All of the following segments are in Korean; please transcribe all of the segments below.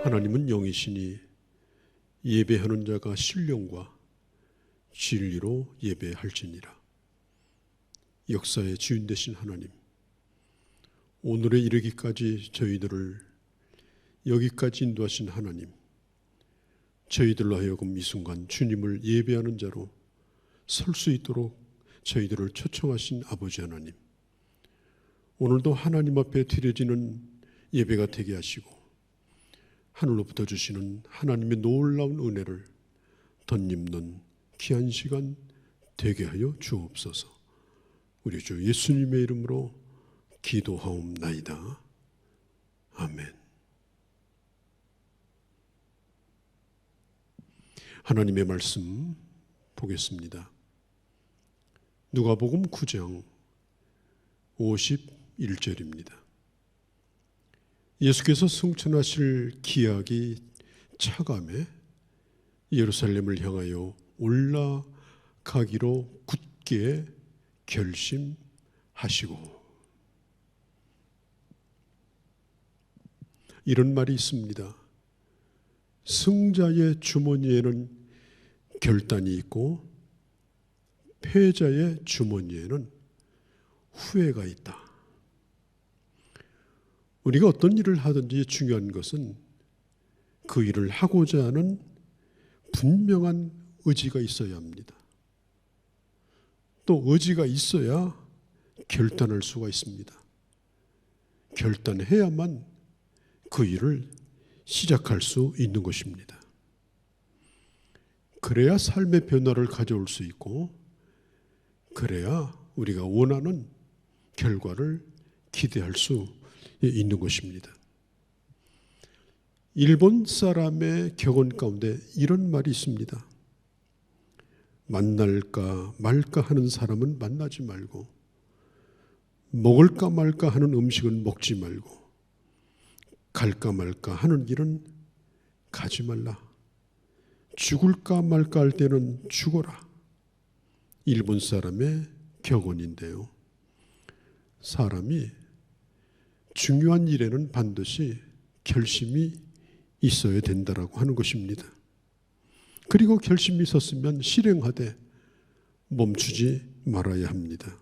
하나님은 영이시니 예배하는 자가 신령과 진리로 예배할지니라. 역사의 주인 되신 하나님, 오늘에 이르기까지 저희들을 여기까지 인도하신 하나님, 저희들로 하여금 이 순간 주님을 예배하는 자로 설 수 있도록 저희들을 초청하신 아버지 하나님, 오늘도 하나님 앞에 드려지는 예배가 되게 하시고 하늘로부터 주시는 하나님의 놀라운 은혜를 덧입는 귀한 시간 되게 하여 주옵소서. 우리 주 예수님의 이름으로 기도하옵나이다. 아멘. 하나님의 말씀 보겠습니다. 누가복음 9장 51절입니다. 예수께서 승천하실 기약이 차감해 예루살렘을 향하여 올라가기로 굳게 결심하시고, 이런 말이 있습니다. 승자의 주머니에는 결단이 있고 패자의 주머니에는 후회가 있다. 우리가 어떤 일을 하든지 중요한 것은 그 일을 하고자 하는 분명한 의지가 있어야 합니다. 또 의지가 있어야 결단할 수가 있습니다. 결단해야만 그 일을 시작할 수 있는 것입니다. 그래야 삶의 변화를 가져올 수 있고, 그래야 우리가 원하는 결과를 기대할 수 있는 것입니다. 일본 사람의 격언 가운데 이런 말이 있습니다. 만날까 말까 하는 사람은 만나지 말고, 먹을까 말까 하는 음식은 먹지 말고, 갈까 말까 하는 길은 가지 말라. 죽을까 말까 할 때는 죽어라. 일본 사람의 격언인데요. 사람이 중요한 일에는 반드시 결심이 있어야 된다라고 하는 것입니다. 그리고 결심이 있었으면 실행하되 멈추지 말아야 합니다.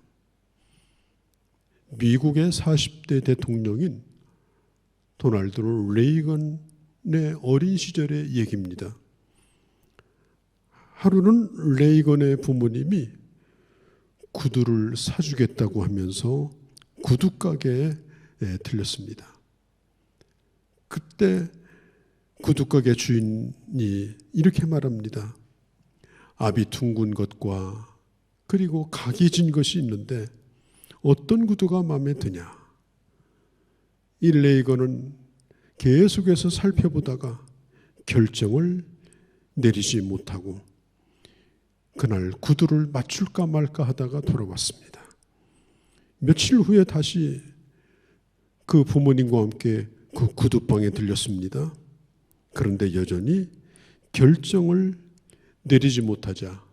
미국의 40대 대통령인 도널드 레이건의 어린 시절의 얘기입니다. 하루는 레이건의 부모님이 구두를 사주겠다고 하면서 구두가게에 들렸습니다. 그때 구두가게 주인이 이렇게 말합니다. 압이 둥근 것과 그리고 각이 진 것이 있는데 어떤 구두가 마음에 드냐? 이 레이건은 계속해서 살펴보다가 결정을 내리지 못하고 그날 구두를 맞출까 말까 하다가 돌아왔습니다. 며칠 후에 다시 그 부모님과 함께 그 구두방에 들렸습니다. 그런데 여전히 결정을 내리지 못하자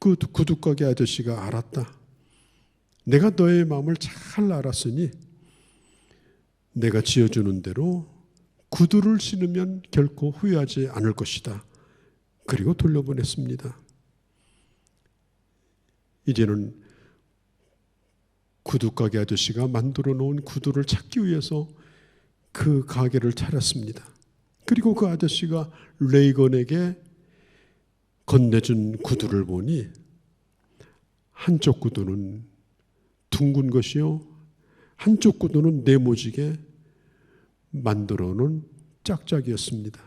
그 구두가게 아저씨가 알았다. 내가 너의 마음을 잘 알았으니 내가 지어주는 대로 구두를 신으면 결코 후회하지 않을 것이다. 그리고 돌려보냈습니다. 이제는 구두가게 아저씨가 만들어 놓은 구두를 찾기 위해서 그 가게를 찾았습니다. 그리고 그 아저씨가 레이건에게 건네준 구두를 보니 한쪽 구두는 둥근 것이요, 한쪽 구두는 네모지게 만들어 놓은 짝짝이었습니다.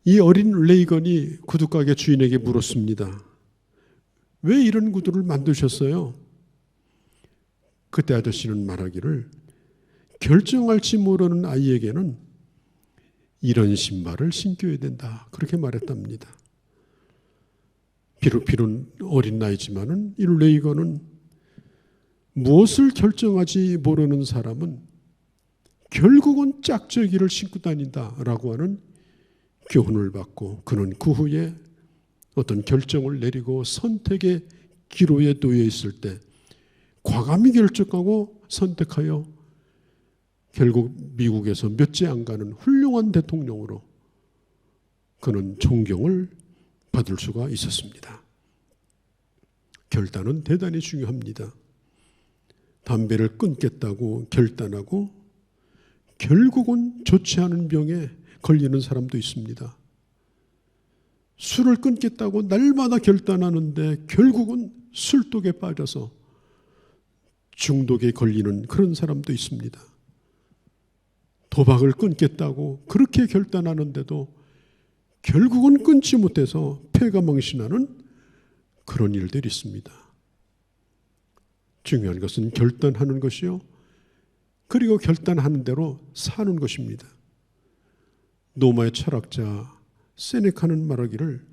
이 어린 레이건이 구두가게 주인에게 물었습니다. 왜 이런 구두를 만드셨어요? 그때 아저씨는 말하기를 결정할지 모르는 아이에게는 이런 신발을 신겨야 된다. 그렇게 말했답니다. 비록 어린 나이지만은 이 레이건은 무엇을 결정하지 모르는 사람은 결국은 짝짝이를 신고 다닌다라고 하는 교훈을 받고 그는 그 후에 어떤 결정을 내리고 선택의 기로에 놓여 있을 때 과감히 결정하고 선택하여 결국 미국에서 몇째 안 가는 훌륭한 대통령으로 그는 존경을 받을 수가 있었습니다. 결단은 대단히 중요합니다. 담배를 끊겠다고 결단하고 결국은 좋지 않은 병에 걸리는 사람도 있습니다. 술을 끊겠다고 날마다 결단하는데 결국은 술독에 빠져서 중독에 걸리는 그런 사람도 있습니다. 도박을 끊겠다고 그렇게 결단하는데도 결국은 끊지 못해서 패가망신하는 그런 일들이 있습니다. 중요한 것은 결단하는 것이요, 그리고 결단하는 대로 사는 것입니다. 로마의 철학자 세네카는 말하기를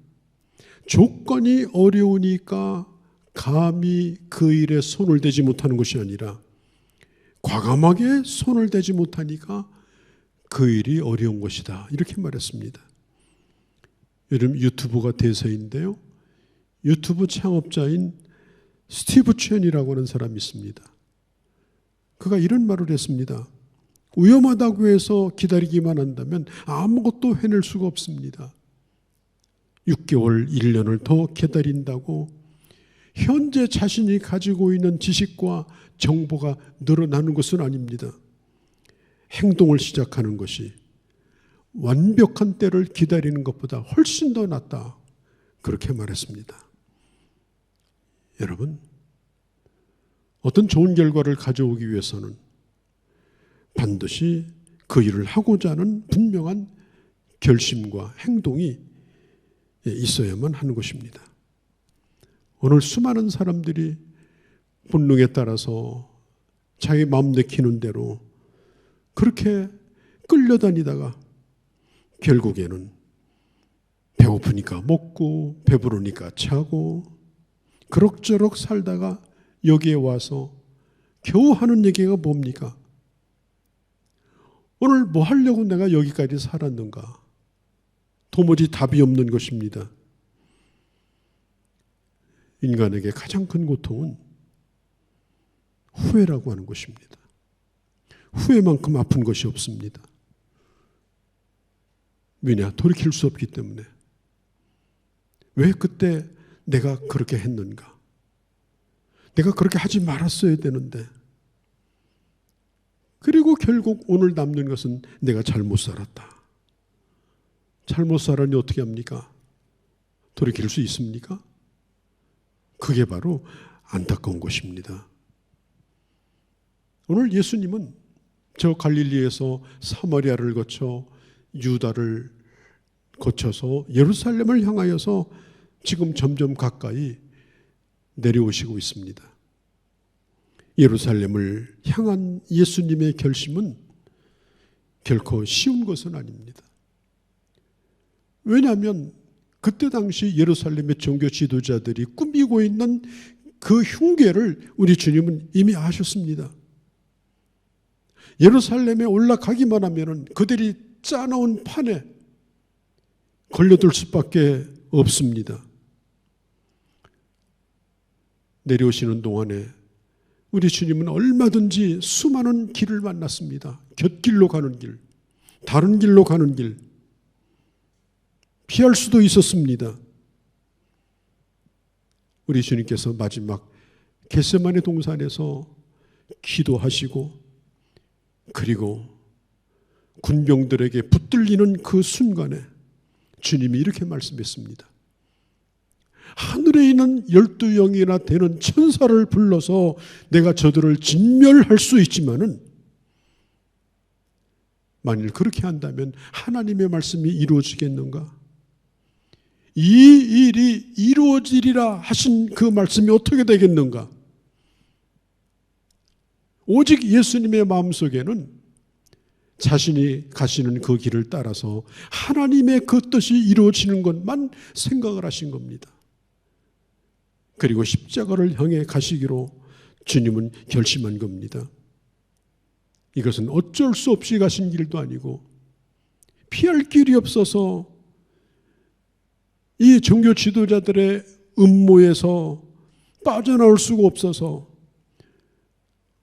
조건이 어려우니까 감히 그 일에 손을 대지 못하는 것이 아니라 과감하게 손을 대지 못하니까 그 일이 어려운 것이다, 이렇게 말했습니다. 요즘 유튜브가 대세인데요, 유튜브 창업자인 스티브 첸이라고 하는 사람이 있습니다. 그가 이런 말을 했습니다. 위험하다고 해서 기다리기만 한다면 아무것도 해낼 수가 없습니다. 6개월, 1년을 더 기다린다고 현재 자신이 가지고 있는 지식과 정보가 늘어나는 것은 아닙니다. 행동을 시작하는 것이 완벽한 때를 기다리는 것보다 훨씬 더 낫다, 그렇게 말했습니다. 여러분, 어떤 좋은 결과를 가져오기 위해서는 반드시 그 일을 하고자 하는 분명한 결심과 행동이 있어야만 하는 것입니다. 오늘 수많은 사람들이 본능에 따라서 자기 마음 내키는 대로 그렇게 끌려다니다가 결국에는 배고프니까 먹고 배부르니까 자고 그럭저럭 살다가 여기에 와서 겨우 하는 얘기가 뭡니까? 오늘 뭐 하려고 내가 여기까지 살았는가? 도무지 답이 없는 것입니다. 인간에게 가장 큰 고통은 후회라고 하는 것입니다. 후회만큼 아픈 것이 없습니다. 왜냐? 돌이킬 수 없기 때문에. 왜 그때 내가 그렇게 했는가? 내가 그렇게 하지 말았어야 되는데. 그리고 결국 오늘 남는 것은 내가 잘못 살았다. 잘못 살았니 어떻게 합니까? 돌이킬 수 있습니까? 그게 바로 안타까운 것입니다. 오늘 예수님은 저 갈릴리에서 사마리아를 거쳐 유다를 거쳐서 예루살렘을 향하여서 지금 점점 가까이 내려오시고 있습니다. 예루살렘을 향한 예수님의 결심은 결코 쉬운 것은 아닙니다. 왜냐하면 그때 당시 예루살렘의 종교 지도자들이 꾸미고 있는 그 흉계를 우리 주님은 이미 아셨습니다. 예루살렘에 올라가기만 하면 그들이 짜놓은 판에 걸려들 수밖에 없습니다. 내려오시는 동안에 우리 주님은 얼마든지 수많은 길을 만났습니다. 곁길로 가는 길, 다른 길로 가는 길, 피할 수도 있었습니다. 우리 주님께서 마지막 겟세마네 동산에서 기도하시고 그리고 군병들에게 붙들리는 그 순간에 주님이 이렇게 말씀했습니다. 하늘에 있는 12영이나 되는 천사를 불러서 내가 저들을 진멸할 수 있지만은 만일 그렇게 한다면 하나님의 말씀이 이루어지겠는가? 이 일이 이루어지리라 하신 그 말씀이 어떻게 되겠는가? 오직 예수님의 마음속에는 자신이 가시는 그 길을 따라서 하나님의 그 뜻이 이루어지는 것만 생각을 하신 겁니다. 그리고 십자가를 향해 가시기로 주님은 결심한 겁니다. 이것은 어쩔 수 없이 가신 길도 아니고 피할 길이 없어서 이 종교 지도자들의 음모에서 빠져나올 수가 없어서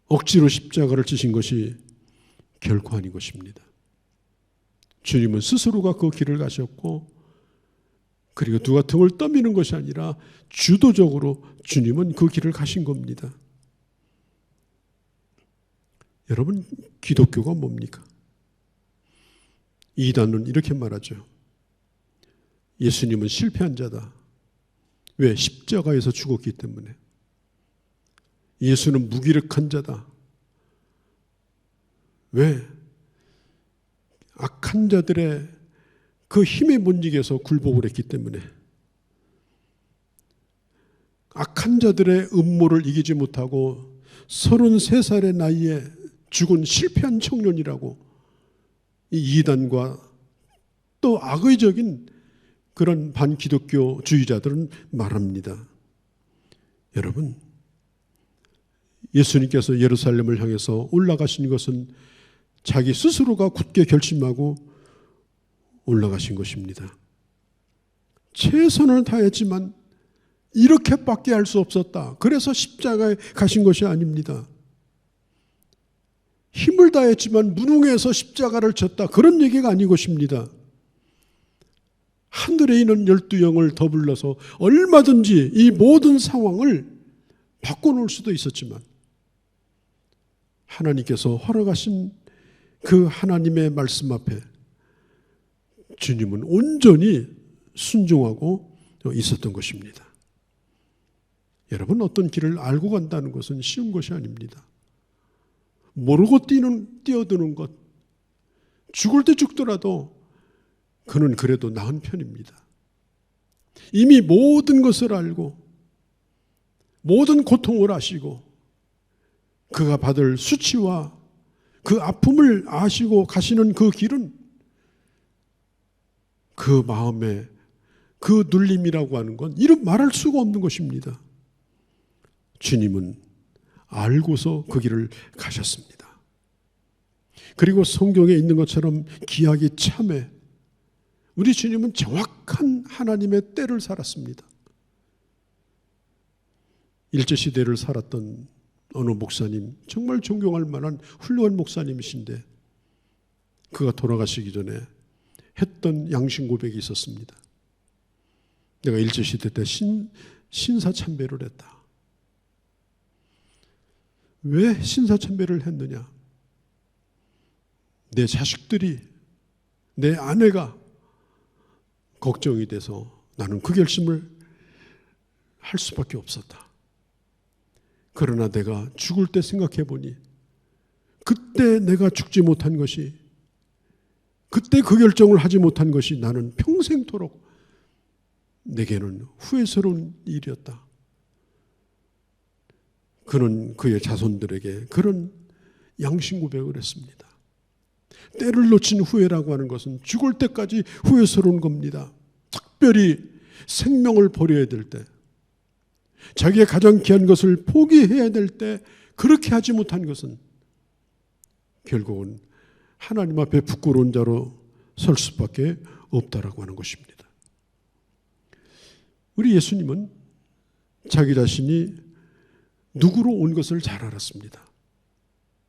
억지로 십자가를 지신 것이 결코 아닌 것입니다. 주님은 스스로가 그 길을 가셨고, 그리고 누가 등을 떠미는 것이 아니라 주도적으로 주님은 그 길을 가신 겁니다. 여러분, 기독교가 뭡니까? 이단은 이렇게 말하죠. 예수님은 실패한 자다. 왜? 십자가에서 죽었기 때문에. 예수는 무기력한 자다. 왜? 악한 자들의 그 힘에 못 이겨서 굴복을 했기 때문에. 악한 자들의 음모를 이기지 못하고 33살의 나이에 죽은 실패한 청년이라고 이 이단과 또 악의적인 그런 반기독교주의자들은 말합니다. 여러분, 예수님께서 예루살렘을 향해서 올라가신 것은 자기 스스로가 굳게 결심하고 올라가신 것입니다. 최선을 다했지만 이렇게밖에 할 수 없었다. 그래서 십자가에 가신 것이 아닙니다. 힘을 다했지만 무능해서 십자가를 졌다. 그런 얘기가 아닌 것입니다. 하늘에 있는 12영을 더 불러서 얼마든지 이 모든 상황을 바꿔놓을 수도 있었지만 하나님께서 허락하신 그 하나님의 말씀 앞에 주님은 온전히 순종하고 있었던 것입니다. 여러분, 어떤 길을 알고 간다는 것은 쉬운 것이 아닙니다. 모르고 뛰어드는 것, 죽을 때 죽더라도 그는 그래도 나은 편입니다. 이미 모든 것을 알고 모든 고통을 아시고 그가 받을 수치와 그 아픔을 아시고 가시는 그 길은 그 마음에 그 눌림이라고 하는 건 이루 말할 수가 없는 것입니다. 주님은 알고서 그 길을 가셨습니다. 그리고 성경에 있는 것처럼 기약이 참해 우리 주님은 정확한 하나님의 때를 살았습니다. 일제시대를 살았던 어느 목사님, 정말 존경할 만한 훌륭한 목사님이신데 그가 돌아가시기 전에 했던 양심 고백이 있었습니다. 내가 일제시대 때 신사참배를 했다. 왜 신사참배를 했느냐? 내 자식들이, 내 아내가 걱정이 돼서 나는 그 결심을 할 수밖에 없었다. 그러나 내가 죽을 때 생각해 보니 그때 내가 죽지 못한 것이, 그때 그 결정을 하지 못한 것이 나는 평생토록 내게는 후회스러운 일이었다. 그는 그의 자손들에게 그런 양심 고백을 했습니다. 때를 놓친 후회라고 하는 것은 죽을 때까지 후회스러운 겁니다. 특별히 생명을 버려야 될 때, 자기의 가장 귀한 것을 포기해야 될 때 그렇게 하지 못한 것은 결국은 하나님 앞에 부끄러운 자로 설 수밖에 없다라고 하는 것입니다. 우리 예수님은 자기 자신이 누구로 온 것을 잘 알았습니다.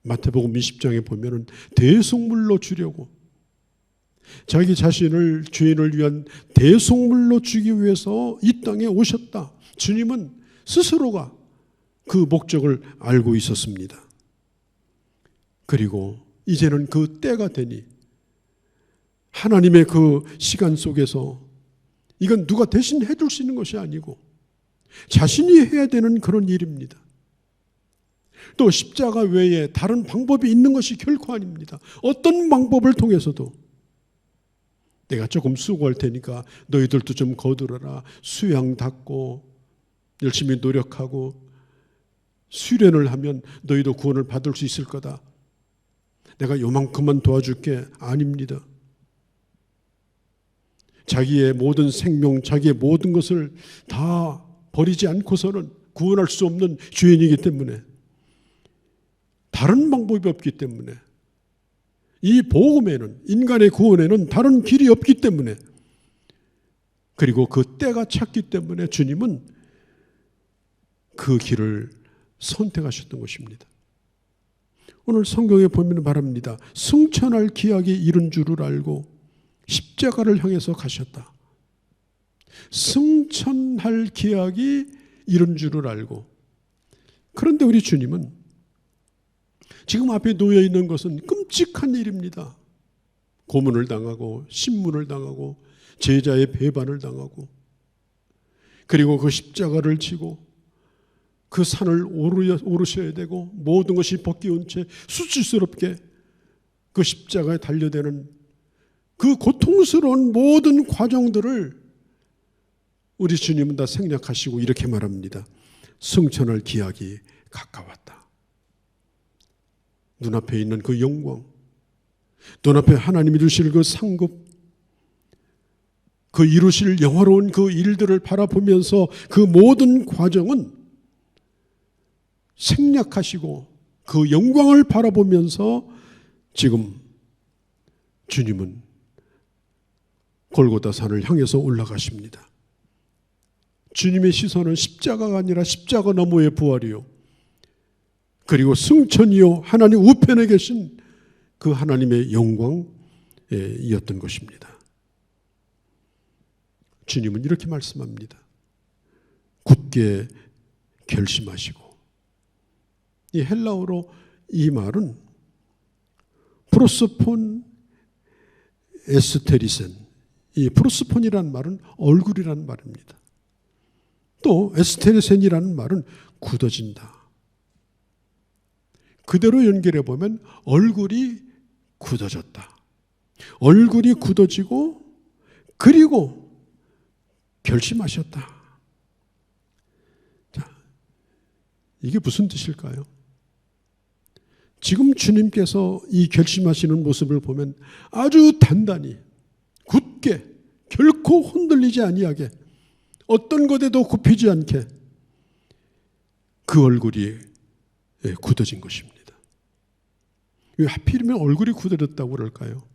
마태복음 20장에 보면은 대속물로 주려고, 자기 자신을 죄인을 위한 대속물로 주기 위해서 이 땅에 오셨다. 주님은 스스로가 그 목적을 알고 있었습니다. 그리고 이제는 그 때가 되니 하나님의 그 시간 속에서 이건 누가 대신 해줄 수 있는 것이 아니고 자신이 해야 되는 그런 일입니다. 또 십자가 외에 다른 방법이 있는 것이 결코 아닙니다. 어떤 방법을 통해서도 내가 조금 수고할 테니까 너희들도 좀 거두어라. 수양 닦고 열심히 노력하고 수련을 하면 너희도 구원을 받을 수 있을 거다. 내가 요만큼만 도와줄게. 아닙니다. 자기의 모든 생명, 자기의 모든 것을 다 버리지 않고서는 구원할 수 없는 죄인이기 때문에, 다른 방법이 없기 때문에, 이 복음에는, 인간의 구원에는 다른 길이 없기 때문에 그리고 그 때가 찼기 때문에 주님은 그 길을 선택하셨던 것입니다. 오늘 성경에 보면 말합니다. 승천할 기약이 이른 줄을 알고 십자가를 향해서 가셨다. 승천할 기약이 이른 줄을 알고. 그런데 우리 주님은 지금 앞에 놓여 있는 것은 끔찍한 일입니다. 고문을 당하고 신문을 당하고 제자의 배반을 당하고 그리고 그 십자가를 지고 그 산을 오르셔야 되고 모든 것이 벗겨온 채 수치스럽게 그 십자가에 달려대는 그 고통스러운 모든 과정들을 우리 주님은 다 생략하시고 이렇게 말합니다. 승천할 기약이 가까웠다. 눈앞에 있는 그 영광, 눈앞에 하나님이 주실 그 상급, 그 이루실 영화로운 그 일들을 바라보면서 그 모든 과정은 생략하시고 그 영광을 바라보면서 지금 주님은 골고다 산을 향해서 올라가십니다. 주님의 시선은 십자가가 아니라 십자가 너머의 부활이요, 그리고 승천이요, 하나님 우편에 계신 그 하나님의 영광이었던 것입니다. 주님은 이렇게 말씀합니다. 굳게 결심하시고. 이 헬라어로 이 말은 프로스폰 에스테리센, 이 프로스폰이라는 말은 얼굴이라는 말입니다. 또 에스테리센이라는 말은 굳어진다. 그대로 연결해 보면 얼굴이 굳어졌다. 얼굴이 굳어지고 그리고 결심하셨다. 자, 이게 무슨 뜻일까요? 지금 주님께서 이 결심하시는 모습을 보면 아주 단단히 굳게 결코 흔들리지 아니하게 어떤 것에도 굽히지 않게 그 얼굴이 굳어진 것입니다. 왜 하필이면 얼굴이 굳어졌다고 그럴까요?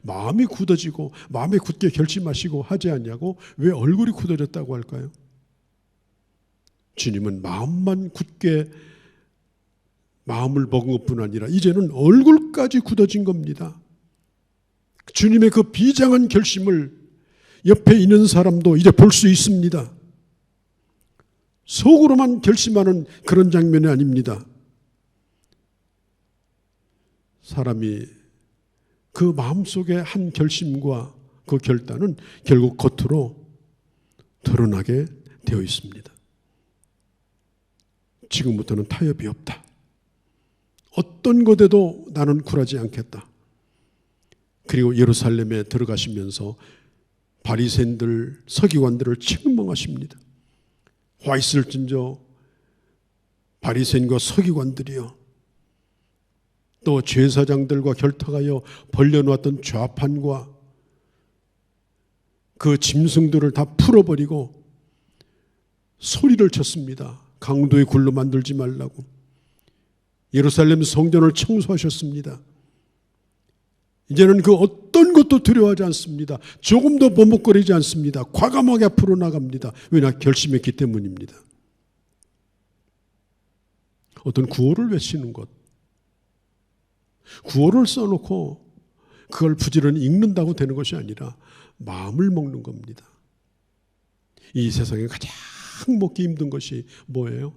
마음이 굳어지고 마음에 굳게 결심하시고 하지 않냐고 왜 얼굴이 굳어졌다고 할까요? 주님은 마음만 굳게 마음을 먹은 것뿐 아니라 이제는 얼굴까지 굳어진 겁니다. 주님의 그 비장한 결심을 옆에 있는 사람도 이제 볼 수 있습니다. 속으로만 결심하는 그런 장면이 아닙니다. 사람이 그 마음속의 한 결심과 그 결단은 결국 겉으로 드러나게 되어 있습니다. 지금부터는 타협이 없다. 어떤 것에도 나는 굴하지 않겠다. 그리고 예루살렘에 들어가시면서 바리새인들, 서기관들을 책망하십니다. 와 있을진저 바리새인과 서기관들이여, 또 제사장들과 결탁하여 벌려놓았던 좌판과 그 짐승들을 다 풀어버리고 소리를 쳤습니다. 강도의 굴로 만들지 말라고. 예루살렘 성전을 청소하셨습니다. 이제는 그 어떤 것도 두려워하지 않습니다. 조금도 머뭇거리지 않습니다. 과감하게 앞으로 나갑니다. 왜냐? 결심했기 때문입니다. 어떤 구호를 외치는 것, 구호를 써놓고 그걸 부지런히 읽는다고 되는 것이 아니라 마음을 먹는 겁니다. 이 세상에 가장 먹기 힘든 것이 뭐예요?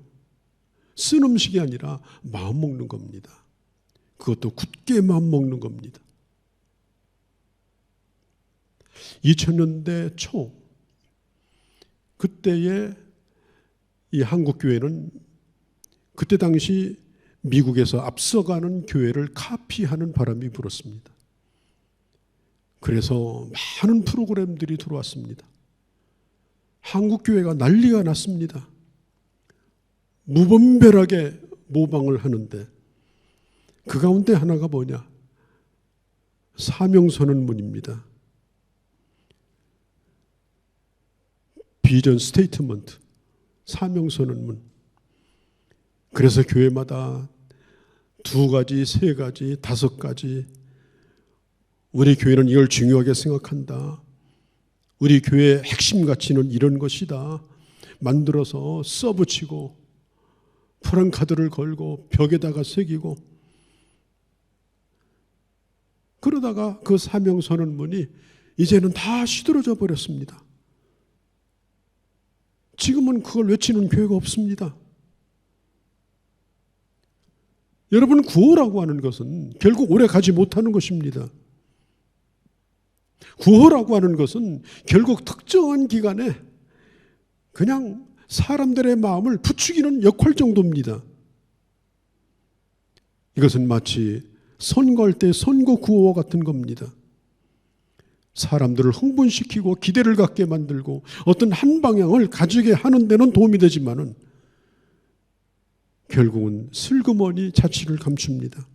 쓴 음식이 아니라 마음 먹는 겁니다. 그것도 굳게 마음 먹는 겁니다. 2000년대 초 그때의 이 한국교회는 그때 당시 미국에서 앞서가는 교회를 카피하는 바람이 불었습니다. 그래서 많은 프로그램들이 들어왔습니다. 한국교회가 난리가 났습니다. 무분별하게 모방을 하는데 그 가운데 하나가 뭐냐? 사명선언문입니다. 비전 스테이트먼트, 사명선언문. 그래서 교회마다 2가지, 3가지, 5가지, 우리 교회는 이걸 중요하게 생각한다. 우리 교회의 핵심 가치는 이런 것이다. 만들어서 써붙이고 프랑카드를 걸고 벽에다가 새기고, 그러다가 그 사명선언문이 이제는 다 시들어져 버렸습니다. 지금은 그걸 외치는 교회가 없습니다. 여러분, 구호라고 하는 것은 결국 오래 가지 못하는 것입니다. 구호라고 하는 것은 결국 특정한 기간에 그냥 사람들의 마음을 부추기는 역할 정도입니다. 이것은 마치 선거할 때 선거 구호와 같은 겁니다. 사람들을 흥분시키고 기대를 갖게 만들고 어떤 한 방향을 가지게 하는 데는 도움이 되지만은 결국은 슬그머니 자취를 감춥니다.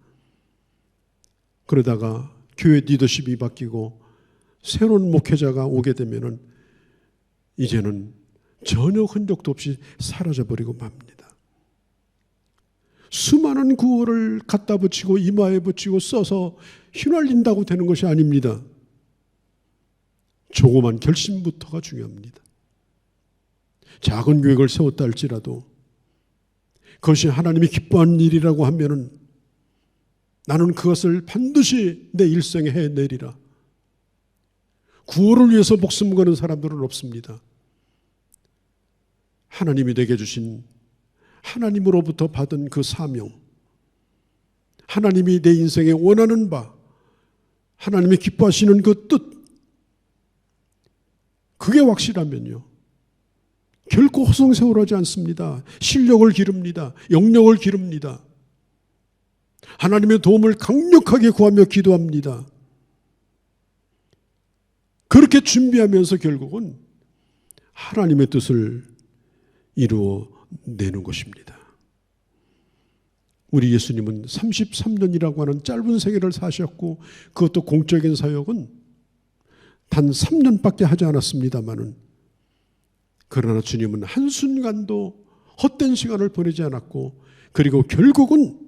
그러다가 교회 리더십이 바뀌고 새로운 목회자가 오게 되면은 이제는 전혀 흔적도 없이 사라져버리고 맙니다. 수많은 구호를 갖다 붙이고 이마에 붙이고 써서 휘날린다고 되는 것이 아닙니다. 조그만 결심부터가 중요합니다. 작은 계획을 세웠다 할지라도 그것이 하나님이 기뻐하는 일이라고 하면은 나는 그것을 반드시 내 일생에 해내리라. 구호를 위해서 목숨 거는 사람들은 없습니다. 하나님이 내게 주신, 하나님으로부터 받은 그 사명, 하나님이 내 인생에 원하는 바, 하나님이 기뻐하시는 그 뜻, 그게 확실하면요 결코 허송세월하지 않습니다. 실력을 기릅니다. 영역을 기릅니다. 하나님의 도움을 강력하게 구하며 기도합니다. 그렇게 준비하면서 결국은 하나님의 뜻을 이루어내는 것입니다. 우리 예수님은 33년이라고 하는 짧은 생애를 사셨고 그것도 공적인 사역은 단 3년밖에 하지 않았습니다마는, 그러나 주님은 한순간도 헛된 시간을 보내지 않았고, 그리고 결국은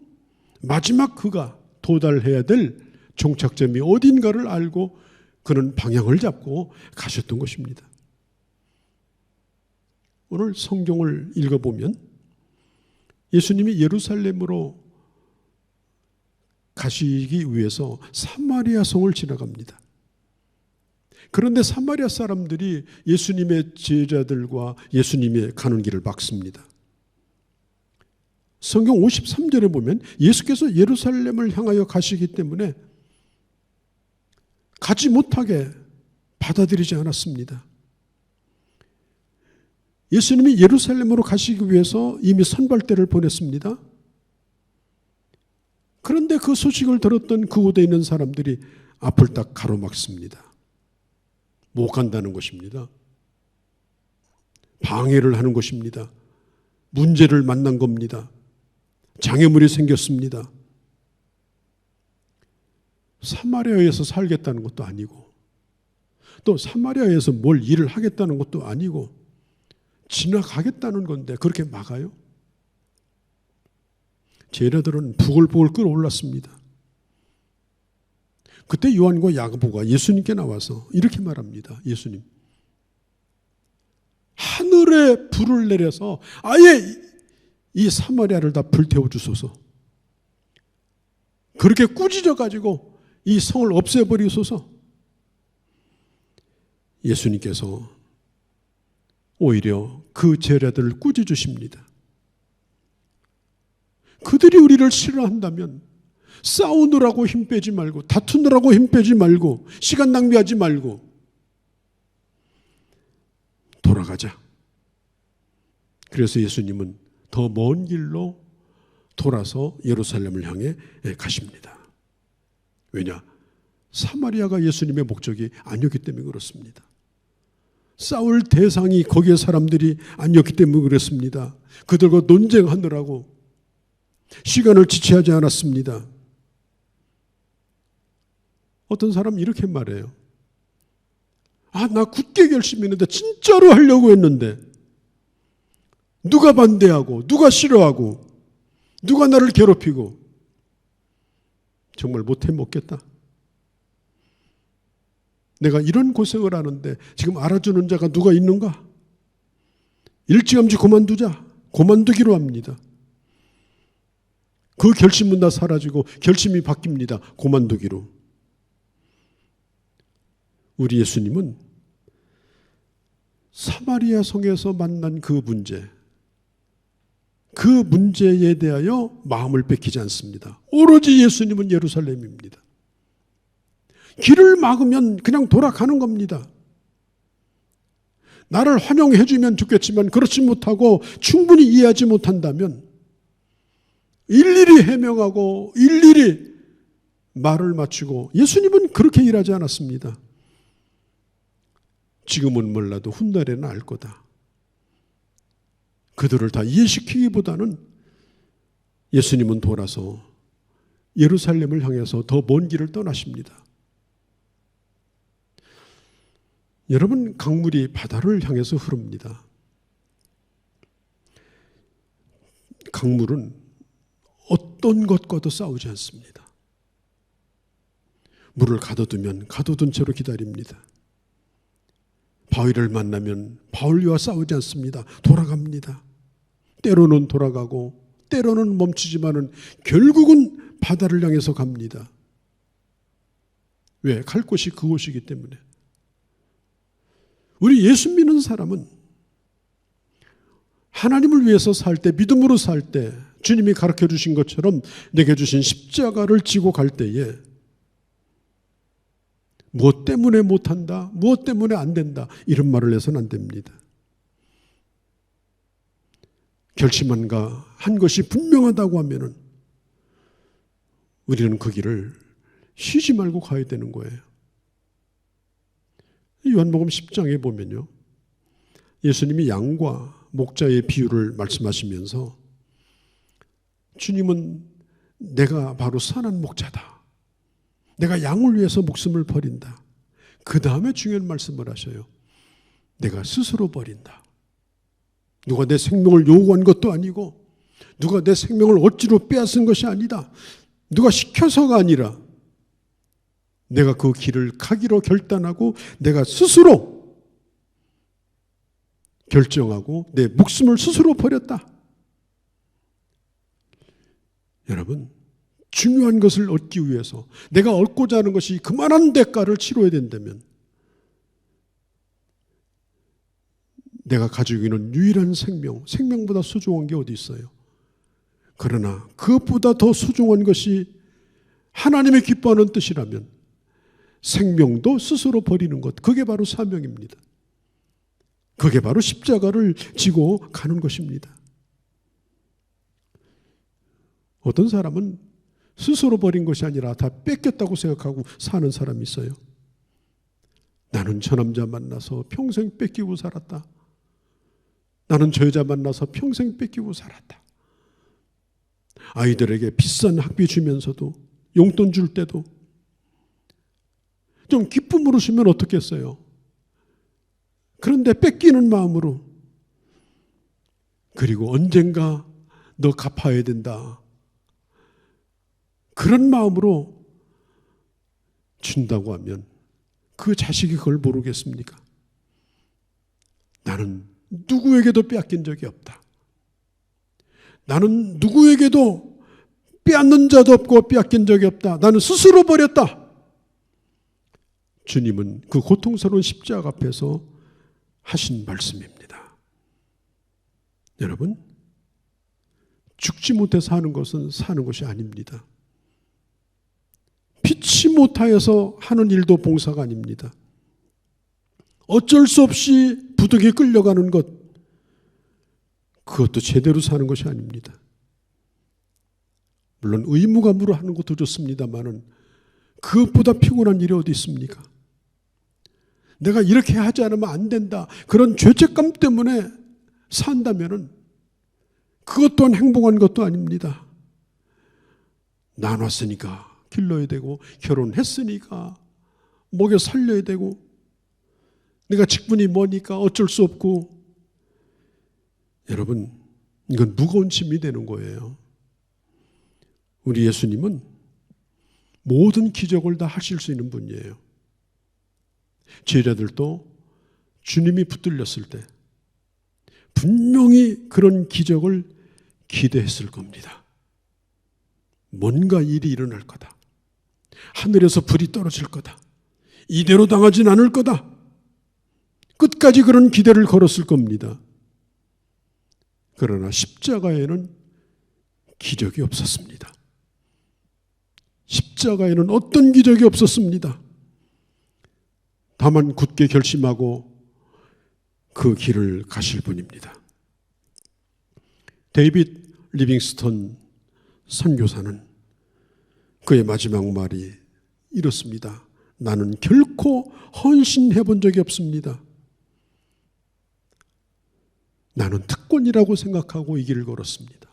마지막 그가 도달해야 될 종착점이 어딘가를 알고 그는 방향을 잡고 가셨던 것입니다. 오늘 성경을 읽어보면 예수님이 예루살렘으로 가시기 위해서 사마리아 성을 지나갑니다. 그런데 사마리아 사람들이 예수님의 제자들과 예수님의 가는 길을 막습니다. 성경 53절에 보면 예수께서 예루살렘을 향하여 가시기 때문에 가지 못하게 받아들이지 않았습니다. 예수님이 예루살렘으로 가시기 위해서 이미 선발대를 보냈습니다. 그런데 그 소식을 들었던 그곳에 있는 사람들이 앞을 딱 가로막습니다. 못 간다는 것입니다. 방해를 하는 것입니다. 문제를 만난 겁니다. 장애물이 생겼습니다. 사마리아에서 살겠다는 것도 아니고 또 사마리아에서 뭘 일을 하겠다는 것도 아니고 지나가겠다는 건데 그렇게 막아요? 제자들은 부글부글 끓어올랐습니다. 그때 요한과 야고보가 예수님께 나와서 이렇게 말합니다. 예수님, 하늘에 불을 내려서 아예 이 사마리아를 다 불태워 주소서. 그렇게 꾸짖어 가지고 이 성을 없애버리소서. 예수님께서 오히려 그 제자들을 꾸짖으십니다. 그들이 우리를 싫어한다면 싸우느라고 힘 빼지 말고, 다투느라고 힘 빼지 말고, 시간 낭비하지 말고 돌아가자. 그래서 예수님은 더 먼 길로 돌아서 예루살렘을 향해 가십니다. 왜냐? 사마리아가 예수님의 목적이 아니었기 때문에 그렇습니다. 싸울 대상이 거기에 사람들이 아니었기 때문에 그렇습니다. 그들과 논쟁하느라고 시간을 지체하지 않았습니다. 어떤 사람은 이렇게 말해요. 나 굳게 결심했는데, 진짜로 하려고 했는데 누가 반대하고 누가 싫어하고 누가 나를 괴롭히고 정말 못해 먹겠다. 내가 이런 고생을 하는데 지금 알아주는 자가 누가 있는가? 일찌감치 그만두자. 그만두기로 합니다. 그 결심은 다 사라지고 결심이 바뀝니다. 그만두기로. 우리 예수님은 사마리아 성에서 만난 그 문제에 대하여 마음을 뺏기지 않습니다. 오로지 예수님은 예루살렘입니다. 길을 막으면 그냥 돌아가는 겁니다. 나를 환영해 주면 좋겠지만 그렇지 못하고 충분히 이해하지 못한다면 일일이 해명하고 일일이 말을 맞추고, 예수님은 그렇게 일하지 않았습니다. 지금은 몰라도 훗날에는 알 거다. 그들을 다 이해시키기보다는 예수님은 돌아서 예루살렘을 향해서 더 먼 길을 떠나십니다. 여러분, 강물이 바다를 향해서 흐릅니다. 강물은 어떤 것과도 싸우지 않습니다. 물을 가둬두면 가둬둔 채로 기다립니다. 바위를 만나면 바위와 싸우지 않습니다. 돌아갑니다. 때로는 돌아가고 때로는 멈추지만은 결국은 바다를 향해서 갑니다. 왜? 갈 곳이 그곳이기 때문에. 우리 예수 믿는 사람은 하나님을 위해서 살 때, 믿음으로 살 때 주님이 가르쳐 주신 것처럼 내게 주신 십자가를 지고 갈 때에 무엇 때문에 못한다, 무엇 때문에 안 된다, 이런 말을 해서는 안 됩니다. 결심한가 한 것이 분명하다고 하면은 우리는 그 길을 쉬지 말고 가야 되는 거예요. 요한복음 10장에 보면요, 예수님이 양과 목자의 비유를 말씀하시면서 주님은 내가 바로 선한 목자다, 내가 양을 위해서 목숨을 버린다. 그 다음에 중요한 말씀을 하셔요. 내가 스스로 버린다. 누가 내 생명을 요구한 것도 아니고 누가 내 생명을 억지로 빼앗은 것이 아니다. 누가 시켜서가 아니라 내가 그 길을 가기로 결단하고 내가 스스로 결정하고 내 목숨을 스스로 버렸다. 여러분, 중요한 것을 얻기 위해서 내가 얻고자 하는 것이 그만한 대가를 치러야 된다면 내가 가지고 있는 유일한 생명보다 소중한 게 어디 있어요? 그러나 그것보다 더 소중한 것이 하나님의 기뻐하는 뜻이라면 생명도 스스로 버리는 것, 그게 바로 사명입니다. 그게 바로 십자가를 지고 가는 것입니다. 어떤 사람은 스스로 버린 것이 아니라 다 뺏겼다고 생각하고 사는 사람이 있어요. 나는 저 남자 만나서 평생 뺏기고 살았다. 나는 저 여자 만나서 평생 뺏기고 살았다. 아이들에게 비싼 학비 주면서도, 용돈 줄 때도 좀 기쁨으로 주면 어떻겠어요? 그런데 뺏기는 마음으로, 그리고 언젠가 너 갚아야 된다, 그런 마음으로 준다고 하면 그 자식이 그걸 모르겠습니까? 나는 누구에게도 빼앗긴 적이 없다. 나는 누구에게도 빼앗는 자도 없고 빼앗긴 적이 없다. 나는 스스로 버렸다. 주님은 그 고통스러운 십자가 앞에서 하신 말씀입니다. 여러분, 죽지 못해서 사는 것은 사는 것이 아닙니다. 피치 못하여서 하는 일도 봉사가 아닙니다. 어쩔 수 없이 부득이 끌려가는 것, 그것도 제대로 사는 것이 아닙니다. 물론 의무감으로 하는 것도 좋습니다만은 그것보다 피곤한 일이 어디 있습니까? 내가 이렇게 하지 않으면 안 된다, 그런 죄책감 때문에 산다면은 그것 또한 행복한 것도 아닙니다. 나눴으니까 길러야 되고, 결혼했으니까 먹여 살려야 되고, 내가 직분이 뭐니까 어쩔 수 없고. 여러분, 이건 무거운 짐이 되는 거예요. 우리 예수님은 모든 기적을 다 하실 수 있는 분이에요. 제자들도 주님이 붙들렸을 때 분명히 그런 기적을 기대했을 겁니다. 뭔가 일이 일어날 거다. 하늘에서 불이 떨어질 거다. 이대로 당하진 않을 거다. 끝까지 그런 기대를 걸었을 겁니다. 그러나 십자가에는 기적이 없었습니다. 십자가에는 어떤 기적이 없었습니다. 다만 굳게 결심하고 그 길을 가실 분입니다. 데이빗 리빙스턴 선교사는 그의 마지막 말이 이렇습니다. 나는 결코 헌신해 본 적이 없습니다. 나는 특권이라고 생각하고 이 길을 걸었습니다.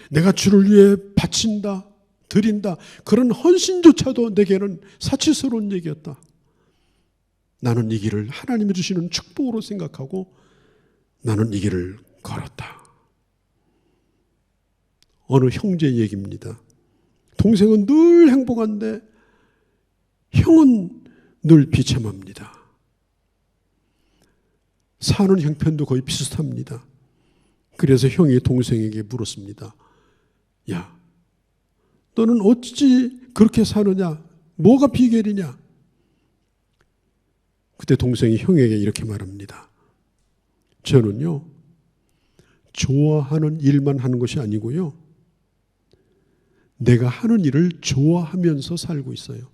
내가 주를 위해 바친다, 드린다, 그런 헌신조차도 내게는 사치스러운 얘기였다. 나는 이 길을 하나님이 주시는 축복으로 생각하고 나는 이 길을 걸었다. 어느 형제의 얘기입니다. 동생은 늘 행복한데 형은 늘 비참합니다. 사는 형편도 거의 비슷합니다. 그래서 형이 동생에게 물었습니다. 야, 너는 어찌 그렇게 사느냐? 뭐가 비결이냐? 그때 동생이 형에게 이렇게 말합니다. 저는요, 좋아하는 일만 하는 것이 아니고요, 내가 하는 일을 좋아하면서 살고 있어요.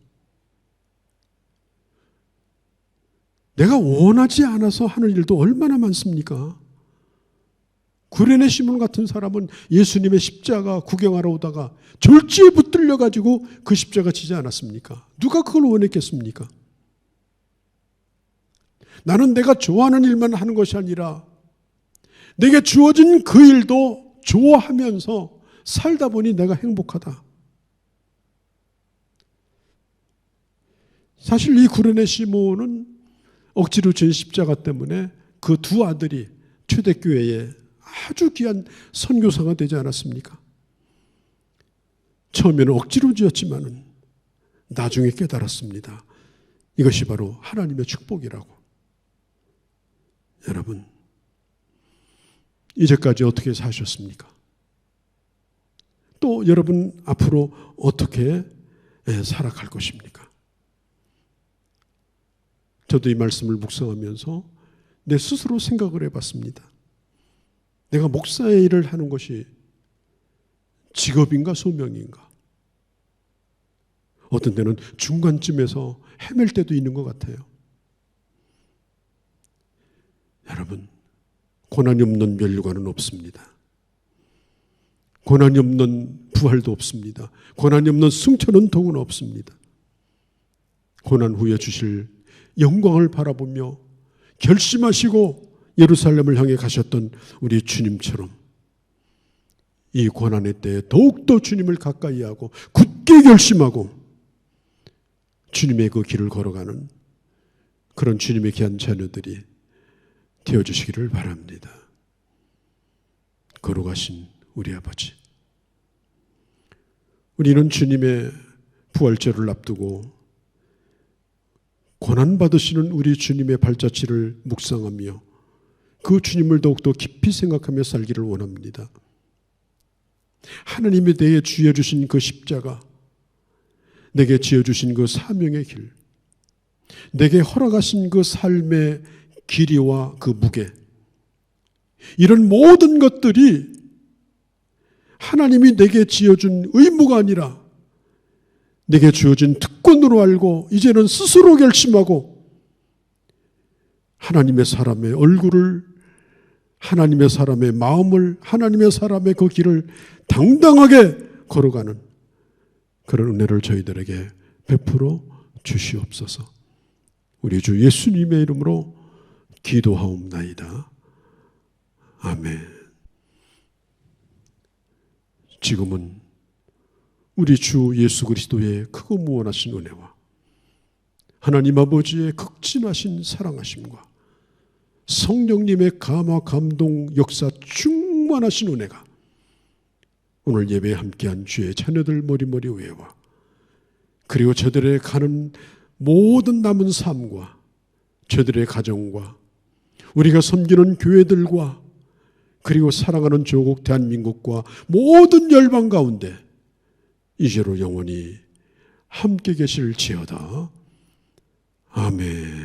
내가 원하지 않아서 하는 일도 얼마나 많습니까? 구레네 시몬 같은 사람은 예수님의 십자가 구경하러 오다가 졸지에 붙들려 가지고 그 십자가 지지 않았습니까? 누가 그걸 원했겠습니까? 나는 내가 좋아하는 일만 하는 것이 아니라 내게 주어진 그 일도 좋아하면서 살다 보니 내가 행복하다. 사실 이 구레네 시몬은 억지로 진 십자가 때문에 그 두 아들이 초대교회에 아주 귀한 선교사가 되지 않았습니까? 처음에는 억지로 지었지만은 나중에 깨달았습니다. 이것이 바로 하나님의 축복이라고. 여러분, 이제까지 어떻게 사셨습니까? 또 여러분 앞으로 어떻게 살아갈 것입니까? 저도 이 말씀을 묵상하면서 내 스스로 생각을 해봤습니다. 내가 목사의 일을 하는 것이 직업인가 소명인가? 어떤 때는 중간쯤에서 헤맬 때도 있는 것 같아요. 여러분, 고난이 없는 면류관은 없습니다. 고난이 없는 부활도 없습니다. 고난이 없는 승천은 더구나 없습니다. 고난 후에 주실 영광을 바라보며 결심하시고 예루살렘을 향해 가셨던 우리 주님처럼 이 고난의 때에 더욱더 주님을 가까이 하고 굳게 결심하고 주님의 그 길을 걸어가는 그런 주님의 귀한 자녀들이 되어주시기를 바랍니다. 걸어가신 우리 아버지, 우리는 주님의 부활절을 앞두고 고난받으시는 우리 주님의 발자취를 묵상하며 그 주님을 더욱더 깊이 생각하며 살기를 원합니다. 하나님이 내게 쥐어주신 그 십자가, 내게 지어주신 그 사명의 길, 내게 허락하신 그 삶의 길이와 그 무게, 이런 모든 것들이 하나님이 내게 지어준 의무가 아니라 내게 주어진 특권으로 알고 이제는 스스로 결심하고 하나님의 사람의 얼굴을, 하나님의 사람의 마음을, 하나님의 사람의 그 길을 당당하게 걸어가는 그런 은혜를 저희들에게 베풀어 주시옵소서. 우리 주 예수님의 이름으로 기도하옵나이다. 아멘. 지금은 우리 주 예수 그리스도의 크고 무한하신 은혜와 하나님 아버지의 극진하신 사랑하심과 성령님의 감화 감동 역사 충만하신 은혜가 오늘 예배에 함께한 주의 자녀들 머리머리 위에와 그리고 저들의 가는 모든 남은 삶과 저들의 가정과 우리가 섬기는 교회들과 그리고 사랑하는 조국 대한민국과 모든 열방 가운데 이제로 영원히 함께 계실지어다. 아멘.